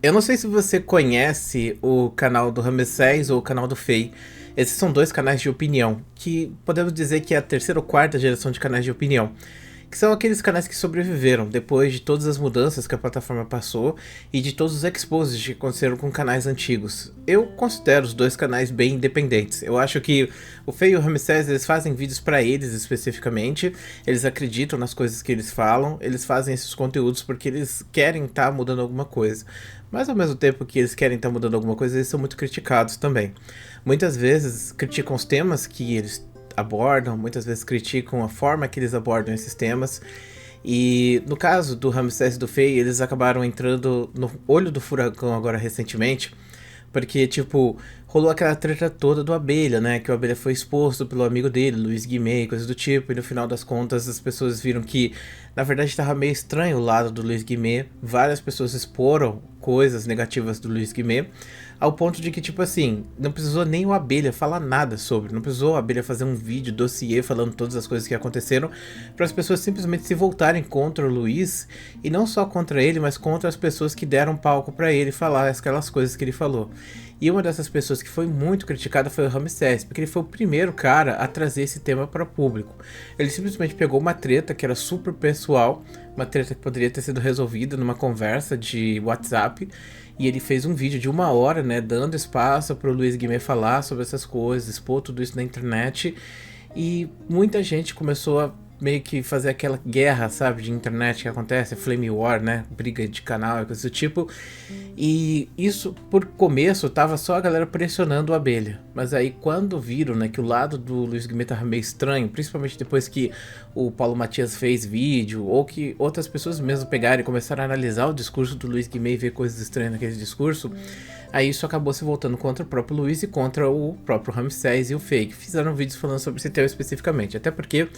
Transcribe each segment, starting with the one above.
Eu não sei se você conhece o canal do Ramsés ou o canal do Fei. Esses são dois canais de opinião, que podemos dizer que é a terceira ou quarta geração de canais de opinião. Que são aqueles canais que sobreviveram depois de todas as mudanças que a plataforma passou e de todos os exposes que aconteceram com canais antigos. Eu considero os dois canais bem independentes. Eu acho que o Fei e o Ramsés, eles fazem vídeos para eles especificamente, eles acreditam nas coisas que eles falam, eles fazem esses conteúdos porque eles querem estar mudando alguma coisa. Mas ao mesmo tempo que eles querem estar mudando alguma coisa, eles são muito criticados também. Muitas vezes criticam os temas que eles abordam, muitas vezes criticam a forma que eles abordam esses temas. E no caso do Ramsés e do Fei, eles acabaram entrando no olho do furacão agora recentemente, porque, tipo, rolou aquela treta toda do Abelha, né? Que o Abelha foi exposto pelo amigo dele, Luiz Guimê, coisa do tipo, e no final das contas as pessoas viram que, na verdade, estava meio estranho o lado do Luiz Guimê. Várias pessoas exporam coisas negativas do Luiz Guimê, ao ponto de que, tipo assim, não precisou nem o Abelha falar nada sobre, não precisou o Abelha fazer um vídeo, dossiê, falando todas as coisas que aconteceram, para as pessoas simplesmente se voltarem contra o Luiz, e não só contra ele, mas contra as pessoas que deram palco para ele falar aquelas coisas que ele falou. E uma dessas pessoas que foi muito criticada foi o Ramsés, porque ele foi o primeiro cara a trazer esse tema para o público. Ele simplesmente pegou uma treta que era super pessoal, uma treta que poderia ter sido resolvida numa conversa de WhatsApp, e ele fez um vídeo de 1 hora, né, dando espaço para o Luiz Guimê falar sobre essas coisas, expor tudo isso na internet, e muita gente começou a meio que fazer aquela guerra, sabe, de internet que acontece, Flame War, né, briga de canal e coisa do tipo, e isso, por começo, tava só a galera pressionando o Abelha, mas aí quando viram, né, que o lado do Luiz Guimê tava meio estranho, principalmente depois que o Paulo Matias fez vídeo, ou que outras pessoas mesmo pegaram e começaram a analisar o discurso do Luiz Guimê e ver coisas estranhas naquele discurso, aí isso acabou se voltando contra o próprio Luiz e contra o próprio Ramsés e o Fake. Fizeram vídeos falando sobre esse tema especificamente. Até porque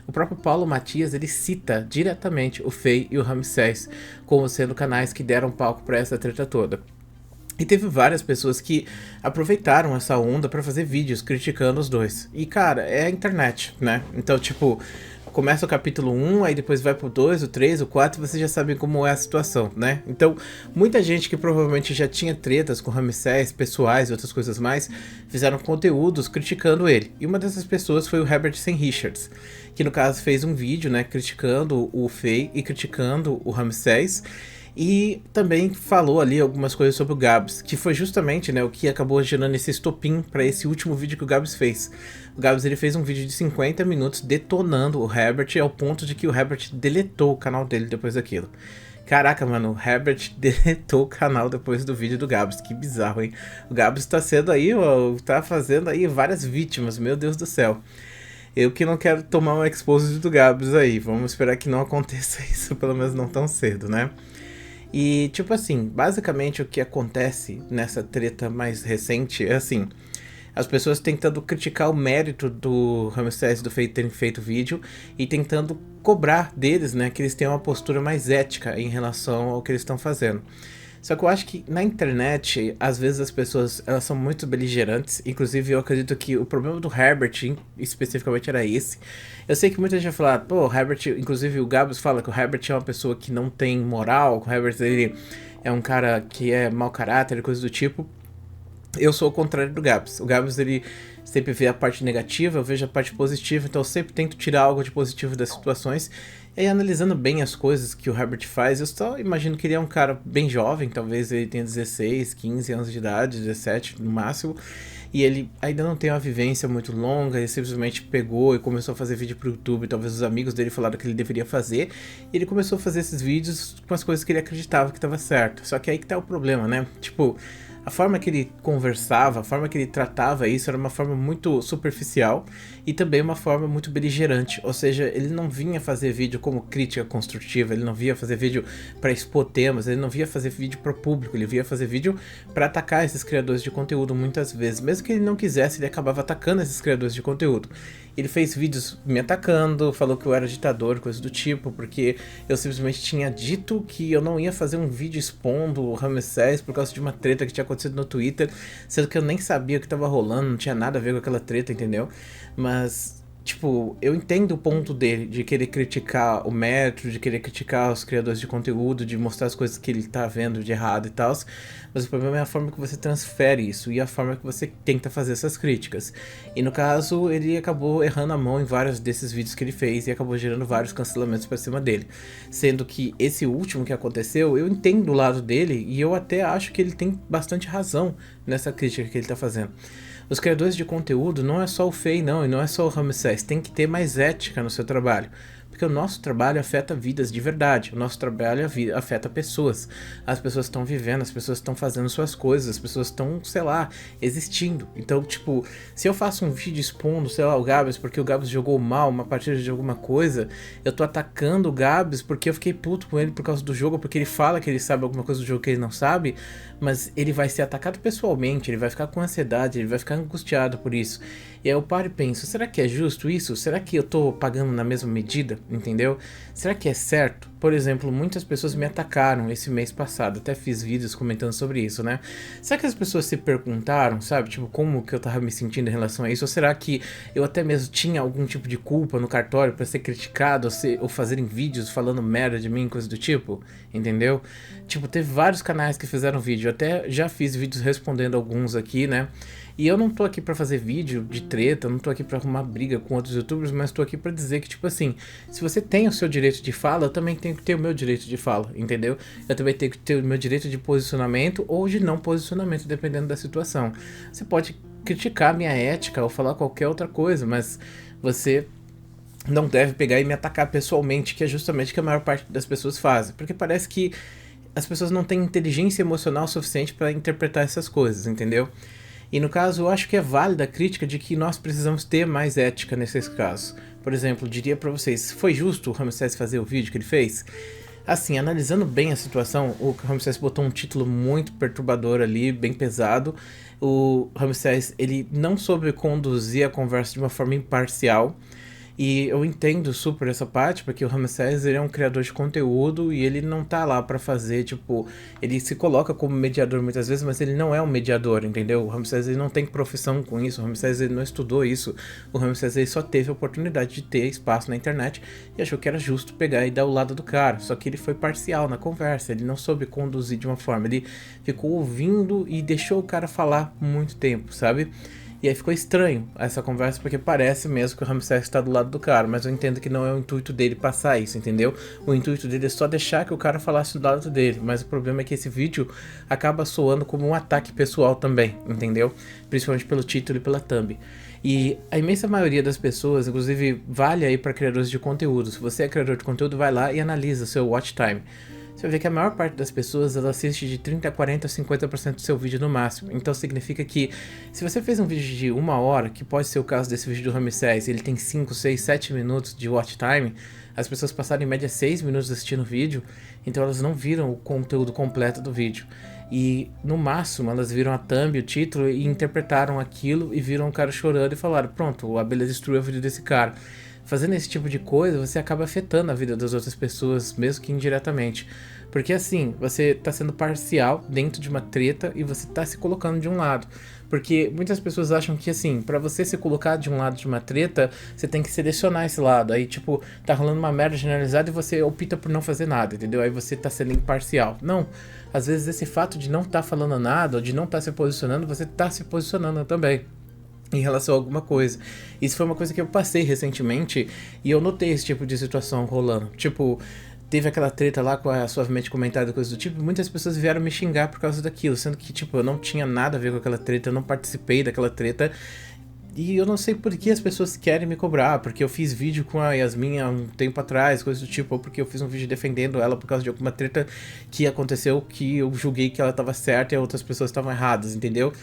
o próprio Paulo Matias, ele cita diretamente o Fei e o Ramsés como sendo canais que deram palco para essa treta toda. E teve várias pessoas que aproveitaram essa onda para fazer vídeos criticando os dois. E cara, é a internet, né? Então, tipo, começa o capítulo 1, aí depois vai pro 2, o 3, o 4, e vocês já sabem como é a situação, né? Então, muita gente que provavelmente já tinha tretas com Ramsés, pessoais e outras coisas mais, fizeram conteúdos criticando ele. E uma dessas pessoas foi o Herbert St. Richards, que no caso fez um vídeo, né, criticando o Fei e criticando o Ramsés. E também falou ali algumas coisas sobre o Gabs, que foi justamente, né, o que acabou gerando esse estopim para esse último vídeo que o Gabs fez. O Gabs, ele fez um vídeo de 50 minutos detonando o Herbert ao ponto de que o Herbert deletou o canal dele depois daquilo. Caraca, mano, o Herbert deletou o canal depois do vídeo do Gabs, que bizarro, hein? O Gabs tá sendo aí, ó, tá fazendo aí várias vítimas, meu Deus do céu. Eu que não quero tomar um expose do Gabs aí, vamos esperar que não aconteça isso, pelo menos não tão cedo, né? E, tipo assim, basicamente o que acontece nessa treta mais recente é assim: as pessoas tentando criticar o mérito do Ramsés e do Fei terem feito o vídeo e tentando cobrar deles, né, que eles tenham uma postura mais ética em relação ao que eles estão fazendo. Só que eu acho que na internet, às vezes as pessoas elas são muito beligerantes. Inclusive, eu acredito que o problema do Herbert, especificamente, era esse. Eu sei que muita gente vai falar, pô, o Herbert, inclusive o Gabs fala que o Herbert é uma pessoa que não tem moral, que o Herbert ele é um cara que é mau caráter, coisa do tipo. Eu sou o contrário do Gabs. O Gabs, ele sempre vê a parte negativa, eu vejo a parte positiva, então eu sempre tento tirar algo de positivo das situações. E aí, analisando bem as coisas que o Herbert faz, eu só imagino que ele é um cara bem jovem, talvez ele tenha 16, 15 anos de idade, 17 no máximo, e ele ainda não tem uma vivência muito longa, ele simplesmente pegou e começou a fazer vídeo pro YouTube, talvez os amigos dele falaram que ele deveria fazer, e ele começou a fazer esses vídeos com as coisas que ele acreditava que estava certo. Só que aí que tá o problema, né? Tipo, a forma que ele conversava, a forma que ele tratava isso era uma forma muito superficial e também uma forma muito beligerante. Ou seja, ele não vinha fazer vídeo como crítica construtiva, ele não vinha fazer vídeo para expor temas, ele não vinha fazer vídeo para o público, ele vinha fazer vídeo para atacar esses criadores de conteúdo muitas vezes. Mesmo que ele não quisesse, ele acabava atacando esses criadores de conteúdo. Ele fez vídeos me atacando, falou que eu era ditador, coisa do tipo, porque eu simplesmente tinha dito que eu não ia fazer um vídeo expondo o Ramsés por causa de uma treta que tinha acontecido no Twitter, sendo que eu nem sabia o que tava rolando, não tinha nada a ver com aquela treta, entendeu? Mas Tipo, eu entendo o ponto dele, de querer criticar o método, de querer criticar os criadores de conteúdo, de mostrar as coisas que ele tá vendo de errado e tal, mas o problema é a forma que você transfere isso e a forma que você tenta fazer essas críticas. E no caso, ele acabou errando a mão em vários desses vídeos que ele fez e acabou gerando vários cancelamentos pra cima dele. Sendo que esse último que aconteceu, eu entendo o lado dele e eu até acho que ele tem bastante razão nessa crítica que ele tá fazendo. Os criadores de conteúdo não é só o Fei, não, e não é só o Ramsés, tem que ter mais ética no seu trabalho. Porque o nosso trabalho afeta vidas de verdade, o nosso trabalho afeta pessoas. As pessoas estão vivendo, as pessoas estão fazendo suas coisas, as pessoas estão, sei lá, existindo. Então, tipo, se eu faço um vídeo expondo, sei lá, o Gabs porque o Gabs jogou mal uma partida de alguma coisa, eu tô atacando o Gabs porque eu fiquei puto com ele por causa do jogo, porque ele fala que ele sabe alguma coisa do jogo que ele não sabe, mas ele vai ser atacado pessoalmente, ele vai ficar com ansiedade, ele vai ficar angustiado por isso. E aí eu paro e penso, será que é justo isso? Será que eu tô pagando na mesma medida? Entendeu? Será que é certo? Por exemplo, muitas pessoas me atacaram esse mês passado, até fiz vídeos comentando sobre isso, né? Será que as pessoas se perguntaram, sabe, tipo, como que eu tava me sentindo em relação a isso? Ou será que eu até mesmo tinha algum tipo de culpa no cartório pra ser criticado ou fazerem vídeos falando merda de mim, coisa do tipo? Entendeu? Tipo, teve vários canais que fizeram vídeo, eu até já fiz vídeos respondendo alguns aqui, né? E eu não tô aqui pra fazer vídeo de treta, eu não tô aqui pra arrumar briga com outros youtubers, mas tô aqui pra dizer que, tipo assim, se você tem o seu direito de fala, eu também tenho que ter o meu direito de fala, entendeu? Eu também tenho que ter o meu direito de posicionamento ou de não posicionamento, dependendo da situação. Você pode criticar a minha ética ou falar qualquer outra coisa, mas você não deve pegar e me atacar pessoalmente, que é justamente o que a maior parte das pessoas fazem. Porque parece que as pessoas não têm inteligência emocional suficiente pra interpretar essas coisas, entendeu? E no caso, eu acho que é válida a crítica de que nós precisamos ter mais ética nesses casos. Por exemplo, diria pra vocês, foi justo o Ramsés fazer o vídeo que ele fez? Assim, analisando bem a situação, o Ramsés botou um título muito perturbador ali, bem pesado. O Ramsés, ele não soube conduzir a conversa de uma forma imparcial. E eu entendo super essa parte, porque o Ramsés, ele é um criador de conteúdo e ele não tá lá pra fazer, tipo, ele se coloca como mediador muitas vezes, mas ele não é um mediador, entendeu? O Ramsés, ele não tem profissão com isso, o Ramsés, ele não estudou isso, o Ramsés, ele só teve a oportunidade de ter espaço na internet e achou que era justo pegar e dar o lado do cara, só que ele foi parcial na conversa, ele não soube conduzir de uma forma, ele ficou ouvindo e deixou o cara falar muito tempo, sabe? E aí ficou estranho essa conversa, porque parece mesmo que o Ramsés está do lado do cara, mas eu entendo que não é o intuito dele passar isso, entendeu? O intuito dele é só deixar que o cara falasse do lado dele, mas o problema é que esse vídeo acaba soando como um ataque pessoal também, entendeu? Principalmente pelo título e pela thumb. E a imensa maioria das pessoas, inclusive vale aí para criadores de conteúdo, se você é criador de conteúdo, vai lá e analisa o seu watch time. Você vai ver que a maior parte das pessoas, ela assiste de 30, 40, 50% do seu vídeo no máximo. Então significa que se você fez um vídeo de 1 hora, que pode ser o caso desse vídeo do Ramsés, ele tem 5, 6, 7 minutos de watch time, as pessoas passaram em média 6 minutos assistindo o vídeo, então elas não viram o conteúdo completo do vídeo. E no máximo elas viram a thumb, o título e interpretaram aquilo e viram o cara chorando e falaram, pronto, a Abelha destruiu a vida desse cara. Fazendo esse tipo de coisa, você acaba afetando a vida das outras pessoas, mesmo que indiretamente. Porque assim, você tá sendo parcial dentro de uma treta e você tá se colocando de um lado. Porque muitas pessoas acham que assim, pra você se colocar de um lado de uma treta, você tem que selecionar esse lado. Aí tipo, tá rolando uma merda generalizada e você opta por não fazer nada, entendeu? Aí você tá sendo imparcial. Não, às vezes esse fato de não tá falando nada, ou de não tá se posicionando, você tá se posicionando também em relação a alguma coisa. Isso foi uma coisa que eu passei recentemente e eu notei esse tipo de situação rolando. Tipo, teve aquela treta lá com a suavemente comentada, coisa do tipo, e muitas pessoas vieram me xingar por causa daquilo, sendo que, tipo, eu não tinha nada a ver com aquela treta, eu não participei daquela treta. E eu não sei por que as pessoas querem me cobrar, porque eu fiz vídeo com a Yasmin há um tempo atrás, coisa do tipo, ou porque eu fiz um vídeo defendendo ela por causa de alguma treta que aconteceu que eu julguei que ela estava certa e outras pessoas estavam erradas, entendeu?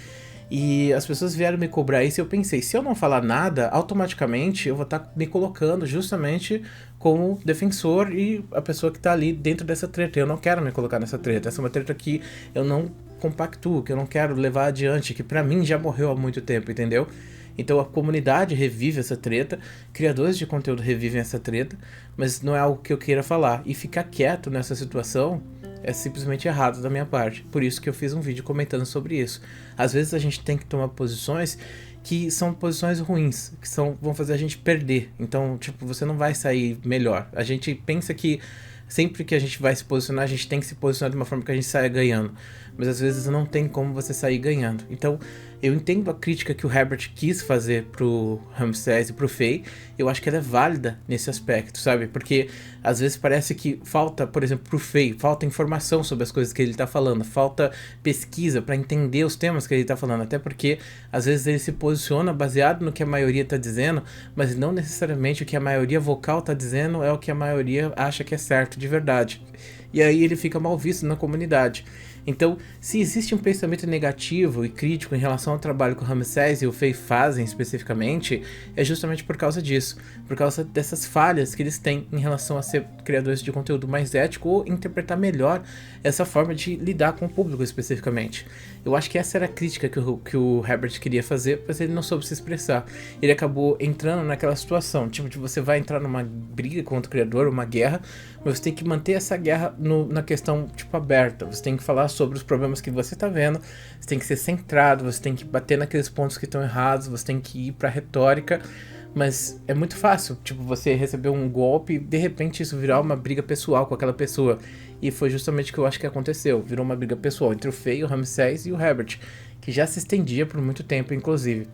E as pessoas vieram me cobrar isso e eu pensei, se eu não falar nada, automaticamente eu vou estar me colocando justamente como defensor e a pessoa que está ali dentro dessa treta. Eu não quero me colocar nessa treta, essa é uma treta que eu não compactuo, que eu não quero levar adiante, que pra mim já morreu há muito tempo, entendeu? Então a comunidade revive essa treta, criadores de conteúdo revivem essa treta, mas não é algo que eu queira falar. E ficar quieto nessa situação é simplesmente errado da minha parte. Por isso que eu fiz um vídeo comentando sobre isso. Às vezes a gente tem que tomar posições que são posições ruins, que vão fazer a gente perder. Então, tipo, você não vai sair melhor. A gente pensa que sempre que a gente vai se posicionar, a gente tem que se posicionar de uma forma que a gente saia ganhando. Mas às vezes não tem como você sair ganhando. Então, eu entendo a crítica que o Herbert quis fazer pro Ramsés e pro Faye. Eu acho que ela é válida nesse aspecto, sabe? Porque às vezes parece que falta, por exemplo, pro Faye, falta informação sobre as coisas que ele tá falando, falta pesquisa para entender os temas que ele tá falando. Até porque às vezes ele se posiciona baseado no que a maioria tá dizendo, mas não necessariamente o que a maioria vocal tá dizendo é o que a maioria acha que é certo de verdade. E aí ele fica mal visto na comunidade. Então, se existe um pensamento negativo e crítico em relação ao trabalho que o Ramsés e o Faye fazem especificamente, é justamente por causa disso, por causa dessas falhas que eles têm em relação a ser criadores de conteúdo mais ético ou interpretar melhor essa forma de lidar com o público especificamente. Eu acho que essa era a crítica que o Herbert queria fazer, mas ele não soube se expressar. Ele acabou entrando naquela situação, tipo, de você vai entrar numa briga contra o criador, uma guerra, mas você tem que manter essa guerra na questão, tipo, aberta. Você tem que falar sobre os problemas que você tá vendo, você tem que ser centrado, você tem que bater naqueles pontos que estão errados, você tem que ir pra retórica, mas é muito fácil, tipo, você receber um golpe e de repente isso virar uma briga pessoal com aquela pessoa. E foi justamente o que eu acho que aconteceu, virou uma briga pessoal entre o Faye, o Ramsés e o Herbert, que já se estendia por muito tempo, inclusive.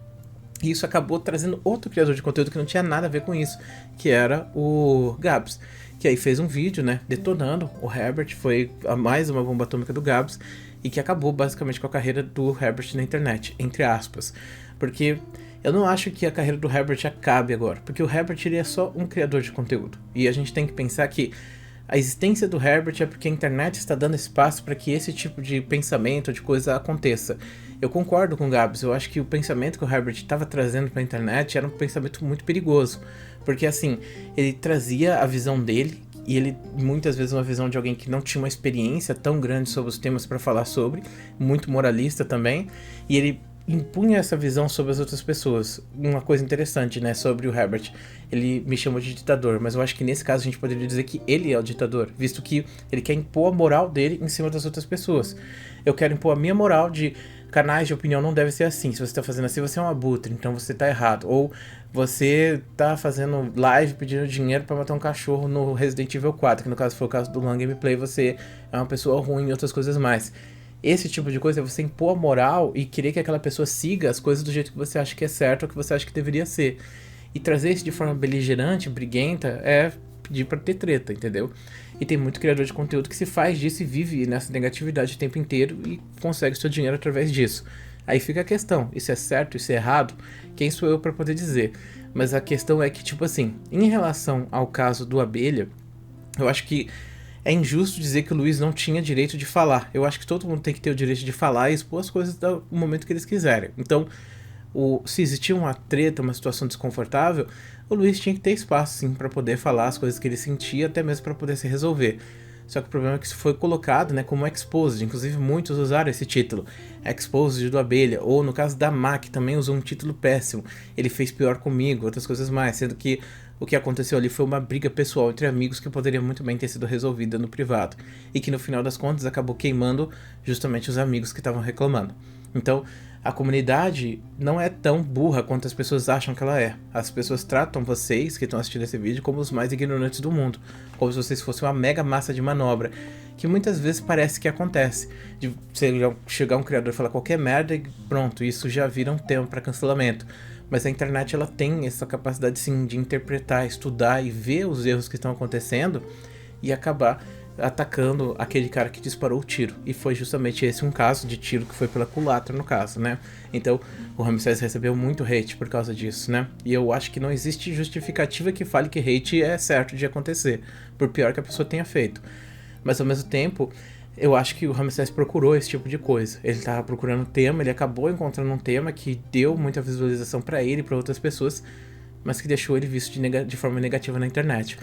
E isso acabou trazendo outro criador de conteúdo que não tinha nada a ver com isso, que era o Gabs, que aí fez um vídeo, né, detonando o Herbert, foi a mais uma bomba atômica do Gabs, e que acabou basicamente com a carreira do Herbert na internet, entre aspas. Porque eu não acho que a carreira do Herbert acabe agora, porque o Herbert ele é só um criador de conteúdo, e a gente tem que pensar que a existência do Herbert é porque a internet está dando espaço para que esse tipo de pensamento, de coisa aconteça. Eu concordo com o Gabs, eu acho que o pensamento que o Herbert estava trazendo para a internet era um pensamento muito perigoso. Porque assim, ele trazia a visão dele, e ele muitas vezes uma visão de alguém que não tinha uma experiência tão grande sobre os temas para falar sobre, muito moralista também, e ele impunha essa visão sobre as outras pessoas. Uma coisa interessante, né, sobre o Herbert, ele me chamou de ditador, mas eu acho que nesse caso a gente poderia dizer que ele é o ditador, visto que ele quer impor a moral dele em cima das outras pessoas. Eu quero impor a minha moral de canais de opinião não deve ser assim, se você tá fazendo assim você é um abutre, então você tá errado, ou você tá fazendo live pedindo dinheiro pra matar um cachorro no Resident Evil 4, que no caso foi o caso do Long Gameplay, você é uma pessoa ruim e outras coisas mais. Esse tipo de coisa é você impor a moral e querer que aquela pessoa siga as coisas do jeito que você acha que é certo ou que você acha que deveria ser. E trazer isso de forma beligerante, briguenta, é pedir pra ter treta, entendeu? E tem muito criador de conteúdo que se faz disso e vive nessa negatividade o tempo inteiro e consegue seu dinheiro através disso. Aí fica a questão, isso é certo, isso é errado? Quem sou eu pra poder dizer? Mas a questão é que, tipo assim, em relação ao caso do Abelha, eu acho que é injusto dizer que o Luiz não tinha direito de falar. Eu acho que todo mundo tem que ter o direito de falar e expor as coisas no momento que eles quiserem. Então, se existia uma treta, uma situação desconfortável, o Luiz tinha que ter espaço, sim, para poder falar as coisas que ele sentia, até mesmo para poder se resolver. Só que o problema é que isso foi colocado, né, como exposed. Inclusive, muitos usaram esse título, exposed do Abelha. Ou no caso da Mac, também usou um título péssimo. Ele fez pior comigo, outras coisas mais. Sendo que o que aconteceu ali foi uma briga pessoal entre amigos que poderia muito bem ter sido resolvida no privado. E que no final das contas acabou queimando justamente os amigos que estavam reclamando. Então, a comunidade não é tão burra quanto as pessoas acham que ela é. As pessoas tratam vocês que estão assistindo esse vídeo como os mais ignorantes do mundo, como se vocês fossem uma mega massa de manobra, que muitas vezes parece que acontece. De chegar um criador e falar qualquer merda e pronto, isso já vira um tema para cancelamento. Mas a internet ela tem essa capacidade sim de interpretar, estudar e ver os erros que estão acontecendo e acabar atacando aquele cara que disparou o tiro. E foi justamente esse um caso de tiro que foi pela culatra, no caso, né? Então, o Ramsés recebeu muito hate por causa disso, né? E eu acho que não existe justificativa que fale que hate é certo de acontecer, por pior que a pessoa tenha feito. Mas, ao mesmo tempo, eu acho que o Ramsés procurou esse tipo de coisa. Ele tava procurando um tema, ele acabou encontrando um tema que deu muita visualização pra ele e pra outras pessoas, mas que deixou ele visto de forma negativa na internet.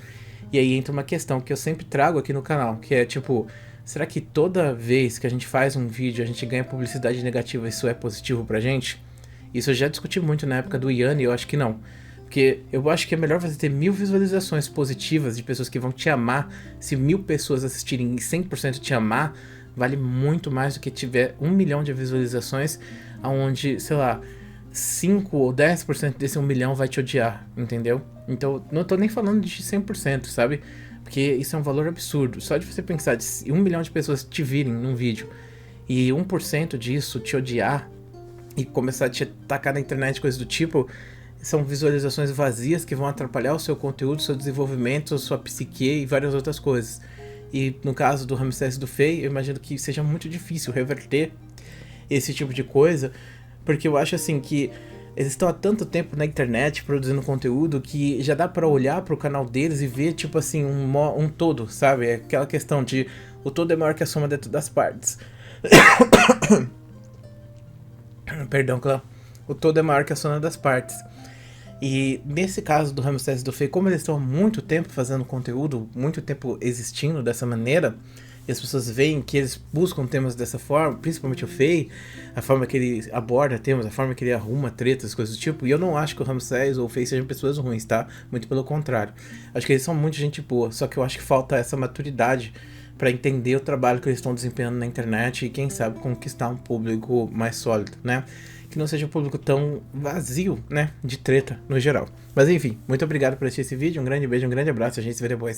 E aí entra uma questão que eu sempre trago aqui no canal, que é tipo, será que toda vez que a gente faz um vídeo a gente ganha publicidade negativa, isso é positivo pra gente? Isso eu já discuti muito na época do Ian e eu acho que não. Porque eu acho que é melhor você ter 1000 visualizações positivas de pessoas que vão te amar. Se 1000 pessoas assistirem e 100% te amar, vale muito mais do que tiver 1 milhão de visualizações onde, sei lá, 5 ou 10% desse 1 milhão vai te odiar, entendeu? Então, não tô nem falando de 100%, sabe? Porque isso é um valor absurdo. Só de você pensar de 1 milhão de pessoas te virem num vídeo e 1% disso te odiar e começar a te atacar na internet, coisas do tipo, são visualizações vazias que vão atrapalhar o seu conteúdo, seu desenvolvimento, sua psique e várias outras coisas. E no caso do Ramsés e do Fei, eu imagino que seja muito difícil reverter esse tipo de coisa, porque eu acho assim que eles estão há tanto tempo na internet produzindo conteúdo que já dá pra olhar pro canal deles e ver, tipo assim, um todo, sabe? É aquela questão de o todo é maior que a soma de todas as partes. Perdão, Clã. O todo é maior que a soma das partes. E nesse caso do Ramsés e do Fei, como eles estão há muito tempo fazendo conteúdo, muito tempo existindo dessa maneira, e as pessoas veem que eles buscam temas dessa forma, principalmente o Fei, a forma que ele aborda temas, a forma que ele arruma tretas, coisas do tipo, e eu não acho que o Ramsés ou o Fei sejam pessoas ruins, tá? Muito pelo contrário. Acho que eles são muito gente boa, só que eu acho que falta essa maturidade para entender o trabalho que eles estão desempenhando na internet e quem sabe conquistar um público mais sólido, né? Que não seja um público tão vazio, né, de treta no geral. Mas enfim, muito obrigado por assistir esse vídeo, um grande beijo, um grande abraço, a gente se vê depois.